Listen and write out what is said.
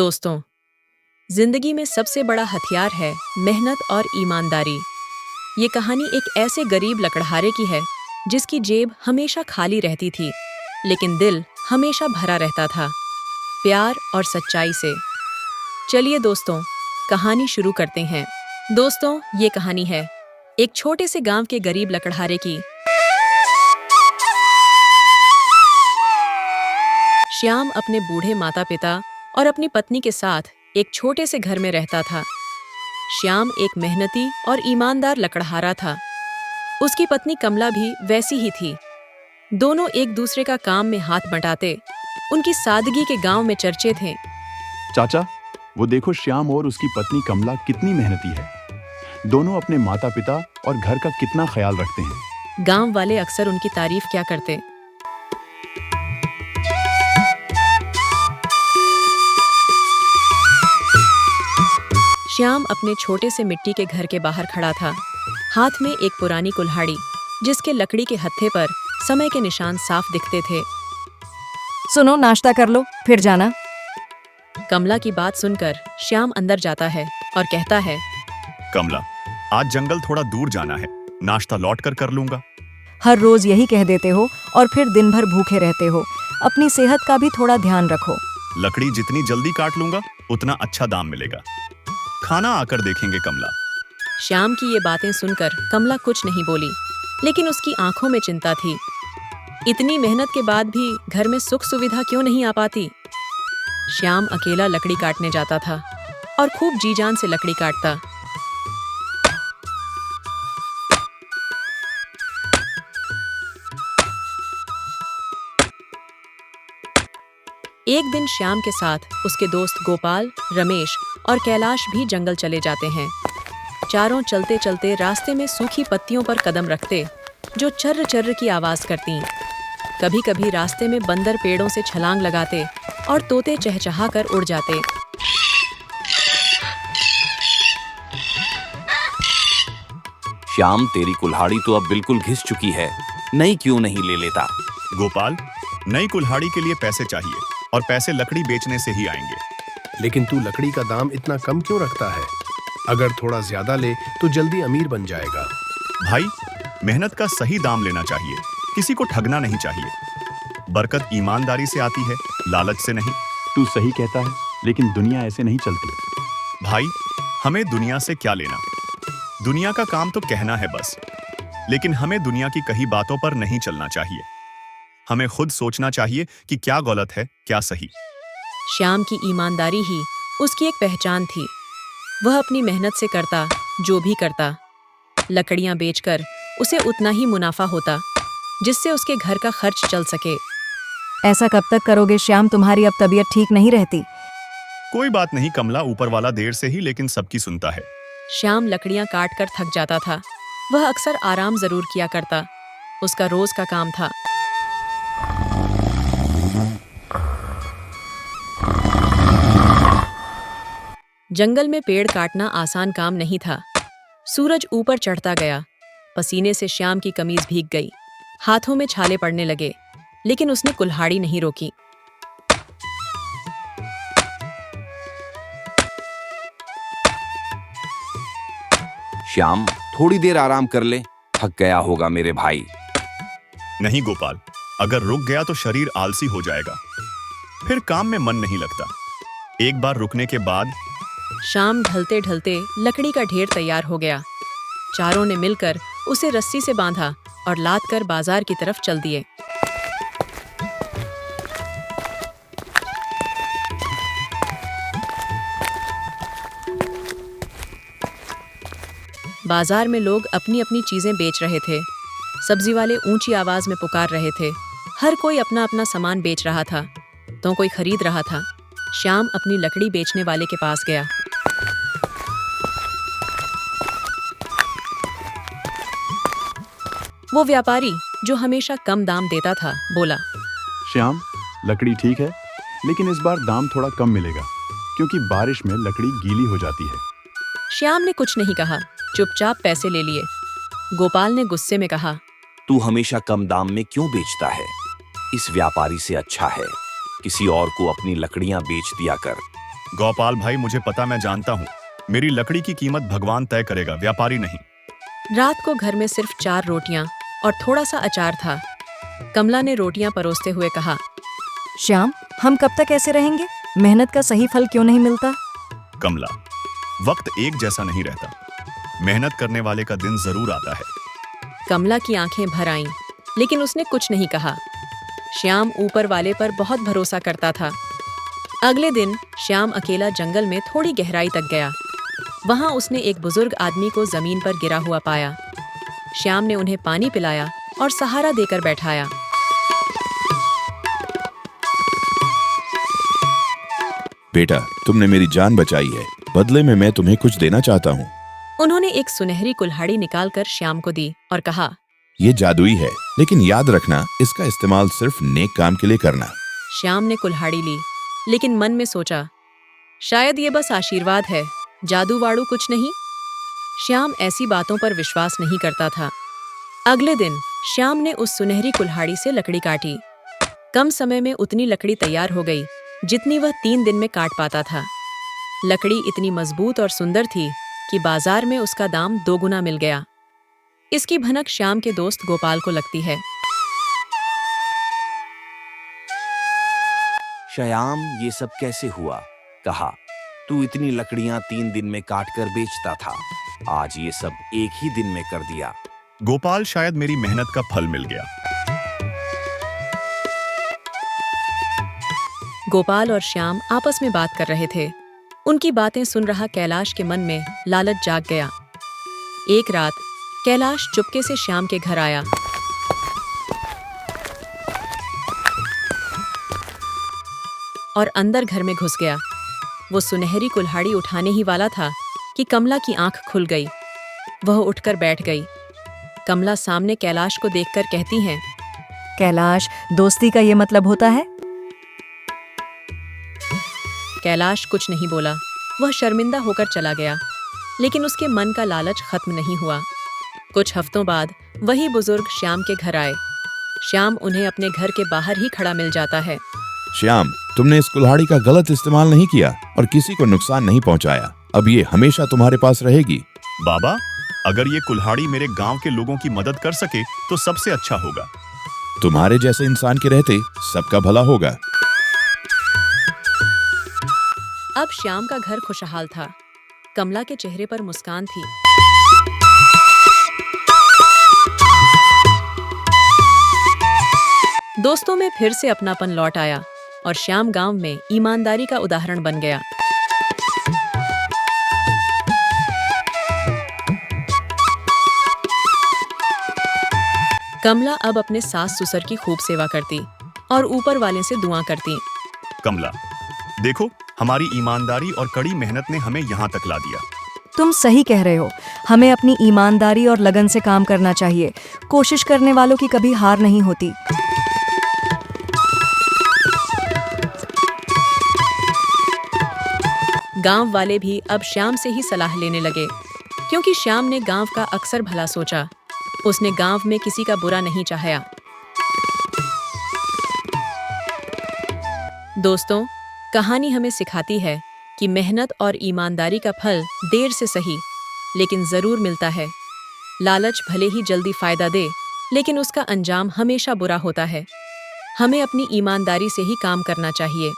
दोस्तों, जिंदगी में सबसे बड़ा हथियार है मेहनत और ईमानदारी। ये कहानी एक ऐसे गरीब लकड़हारे की है जिसकी जेब हमेशा खाली रहती थी, लेकिन दिल हमेशा भरा रहता था, प्यार और सच्चाई से। चलिए दोस्तों, कहानी शुरू करते हैं। दोस्तों, ये कहानी है एक छोटे से गांव के गरीब लकड़हारे की। श्याम अपने बूढ़े माता पिता और अपनी पत्नी के साथ एक छोटे से घर में रहता था। श्याम एक मेहनती और ईमानदार लकड़हारा था। उसकी पत्नी कमला भी वैसी ही थी। दोनों एक दूसरे का काम में हाथ बंटाते उनकी सादगी के गांव में चर्चे थे। चाचा, वो देखो श्याम और उसकी पत्नी कमला कितनी मेहनती है। दोनों अपने माता पिता और घर का कितना ख्याल रखते हैं। गांव वाले अक्सर उनकी तारीफ क्या करते। श्याम अपने छोटे से मिट्टी के घर के बाहर खड़ा था, हाथ में एक पुरानी कुल्हाड़ी जिसके लकड़ी के हत्थे पर समय के निशान साफ दिखते थे। सुनो, नाश्ता कर लो फिर जाना। कमला की बात सुनकर श्याम अंदर जाता है और कहता है, कमला, आज जंगल थोड़ा दूर जाना है, नाश्ता लौट कर लूंगा। हर रोज यही कह देते हो और फिर दिन भर भूखे रहते हो। अपनी सेहत का भी थोड़ा ध्यान रखो। लकड़ी जितनी जल्दी काट लूंगा उतना अच्छा दाम मिलेगा। खाना आकर देखेंगे कमला। श्याम की ये बातें सुनकर कमला कुछ नहीं बोली, लेकिन उसकी आंखों में चिंता थी। इतनी मेहनत के बाद भी घर में सुख सुविधा क्यों नहीं आ पाती। श्याम अकेला लकड़ी काटने जाता था और खूब जी जान से लकड़ी काटता। एक दिन श्याम के साथ उसके दोस्त गोपाल, रमेश और कैलाश भी जंगल चले जाते हैं। चारों चलते चलते रास्ते में सूखी पत्तियों पर कदम रखते जो चर्र चर्र की आवाज करती। कभी कभी रास्ते में बंदर पेड़ों से छलांग लगाते और तोते चहचहा कर उड़ जाते। श्याम, तेरी कुल्हाड़ी तो अब बिल्कुल घिस चुकी है, नई क्यों नहीं ले लेता? गोपाल, नई कुल्हाड़ी के लिए पैसे चाहिए और पैसे लकड़ी बेचने से ही आएंगे। लेकिन तू लकड़ी का दाम इतना कम क्यों रखता है? अगर थोड़ा ज्यादा ले तो जल्दी अमीर बन जाएगा। भाई, मेहनत का सही दाम लेना चाहिए, किसी को ठगना नहीं चाहिए। बरकत ईमानदारी से आती है, लालच से नहीं। तू सही कहता है, लेकिन दुनिया ऐसे नहीं चलती। भाई, हमें दुनिया से क्या लेना? दुनिया का काम तो कहना है बस, लेकिन हमें दुनिया की कही बातों पर नहीं चलना चाहिए। हमें खुद सोचना चाहिए कि क्या गलत है, क्या सही। श्याम की ईमानदारी ही उसकी एक पहचान थी। वह अपनी मेहनत से करता जो भी करता। लकड़ियां बेचकर उसे उतना ही मुनाफा होता जिससे उसके घर का खर्च चल सके। ऐसा कब तक करोगे श्याम? तुम्हारी अब तबीयत ठीक नहीं रहती। कोई बात नहीं कमला, ऊपर वाला देर से ही लेकिन सबकी सुनता है। श्याम लकड़ियां काट कर थक जाता था। वह अक्सर आराम जरूर किया करता। उसका रोज का काम था। जंगल में पेड़ काटना आसान काम नहीं था। सूरज ऊपर चढ़ता गया। पसीने से श्याम की कमीज भीग गई। हाथों में छाले पड़ने लगे, लेकिन उसने कुल्हाड़ी नहीं रोकी। श्याम, थोड़ी देर आराम कर ले, थक गया होगा मेरे भाई। नहीं गोपाल, अगर रुक गया तो शरीर आलसी हो जाएगा, फिर काम में मन नहीं लगता। एक बार रुकने के बाद शाम ढलते ढलते लकड़ी का ढेर तैयार हो गया। चारों ने मिलकर उसे रस्सी से बांधा और लाद कर बाजार की तरफ चल दिए। बाजार में लोग अपनी अपनी चीजें बेच रहे थे। सब्जी वाले ऊंची आवाज में पुकार रहे थे। हर कोई अपना अपना सामान बेच रहा था, तो कोई खरीद रहा था। श्याम अपनी लकड़ी बेचने वाले के पास गया। वो व्यापारी जो हमेशा कम दाम देता था बोला, श्याम, लकड़ी ठीक है, लेकिन इस बार दाम थोड़ा कम मिलेगा, क्योंकि बारिश में लकड़ी गीली हो जाती है। श्याम ने कुछ नहीं कहा, चुपचाप पैसे ले लिए। गोपाल ने गुस्से में कहा, तू हमेशा कम दाम में क्यों बेचता है? इस व्यापारी से अच्छा है किसी और को अपनी लकड़ियां बेच दिया कर। गोपाल भाई, मुझे पता, मैं जानता हूँ। मेरी लकड़ी की कीमत भगवान तय करेगा, व्यापारी नहीं। रात को घर में सिर्फ 4 रोटियां और थोड़ा सा अचार था। कमला ने रोटियां परोसते हुए कहा, श्याम, हम कब तक ऐसे रहेंगे? मेहनत का सही फल क्यों नहीं मिलता? कमला, वक्त एक जैसा नहीं रहता। मेहनत करने वाले का दिन जरूर आता है। कमला की आंखें भर आईं, लेकिन उसने कुछ नहीं कहा। श्याम ऊपर वाले पर बहुत भरोसा करता था। अगले दिन श्याम अकेला जंगल में थोड़ी गहराई तक गया। वहां उसने एक बुजुर्ग आदमी को जमीन पर गिरा हुआ पाया। श्याम ने उन्हें पानी पिलाया और सहारा देकर बैठाया। बेटा, तुमने मेरी जान बचाई है। बदले में मैं तुम्हें कुछ देना चाहता हूँ। उन्होंने एक सुनहरी कुल्हाड़ी निकालकर श्याम को दी और कहा, ये जादुई है, लेकिन याद रखना, इसका इस्तेमाल सिर्फ नेक काम के लिए करना। श्याम ने कुल्हाड़ी ली, लेकिन मन में सोचा, शायद ये बस आशीर्वाद है, जादू वाड़ू कुछ नहीं। श्याम ऐसी बातों पर विश्वास नहीं करता था। अगले दिन श्याम ने उस सुनहरी कुल्हाड़ी से लकड़ी काटी। कम समय में उतनी लकड़ी तैयार हो गई जितनी वह 3 दिन में काट पाता था। लकड़ी इतनी मजबूत और सुंदर थी कि बाजार में उसका दाम 2 गुना मिल गया। इसकी भनक श्याम के दोस्त गोपाल को लगती है। श्याम, ये सब कैसे हुआ? कहा, तू इतनी लकड़ियां 3 दिन में काट कर बेचता था, आज ये सब एक ही दिन में कर दिया। गोपाल, शायद मेरी मेहनत का फल मिल गया। गोपाल और श्याम आपस में बात कर रहे थे। उनकी बातें सुन रहा कैलाश के मन में लालच जाग गया। एक रात कैलाश चुपके से श्याम के घर आया। और अंदर घर में घुस गया। वो सुनहरी कुल्हाड़ी उठाने ही वाला था कि कमला की आंख खुल गई। वह उठकर बैठ गई। कमला सामने कैलाश को देखकर कहती हैं, कैलाश, दोस्ती का ये मतलब होता है? कैलाश कुछ नहीं बोला। वह शर्मिंदा होकर चला गया, लेकिन उसके मन का लालच खत्म नहीं हुआ। कुछ हफ्तों बाद वही बुजुर्ग श्याम के घर आए। श्याम उन्हें अपने घर के बाहर ही खड़ा मिल जाता है। श्याम, तुमने इस कुल्हाड़ी का गलत इस्तेमाल नहीं किया और किसी को नुकसान नहीं पहुंचाया। अब ये हमेशा तुम्हारे पास रहेगी। बाबा, अगर ये कुल्हाड़ी मेरे गांव के लोगों की मदद कर सके तो सबसे अच्छा होगा। तुम्हारे जैसे इंसान के रहते सबका भला होगा। अब श्याम का घर खुशहाल था। कमला के चेहरे पर मुस्कान थी। दोस्तों में फिर से अपनापन लौट आया और श्याम गांव में ईमानदारी का उदाहरण बन गया। कमला अब अपने सास ससुर की खूब सेवा करती और ऊपर वाले से दुआ करती। कमला, देखो, हमारी ईमानदारी और कड़ी मेहनत ने हमें यहाँ तक ला दिया। तुम सही कह रहे हो। हमें अपनी ईमानदारी और लगन से काम करना चाहिए। कोशिश करने वालों की कभी हार नहीं होती। गांव वाले भी अब श्याम से ही सलाह लेने लगे, क्योंकि श्याम ने गांव का अक्सर भला सोचा। उसने गांव में किसी का बुरा नहीं चाहा। दोस्तों, कहानी हमें सिखाती है कि मेहनत और ईमानदारी का फल देर से सही, लेकिन जरूर मिलता है। लालच भले ही जल्दी फायदा दे, लेकिन उसका अंजाम हमेशा बुरा होता है। हमें अपनी ईमानदारी से ही काम करना चाहिए।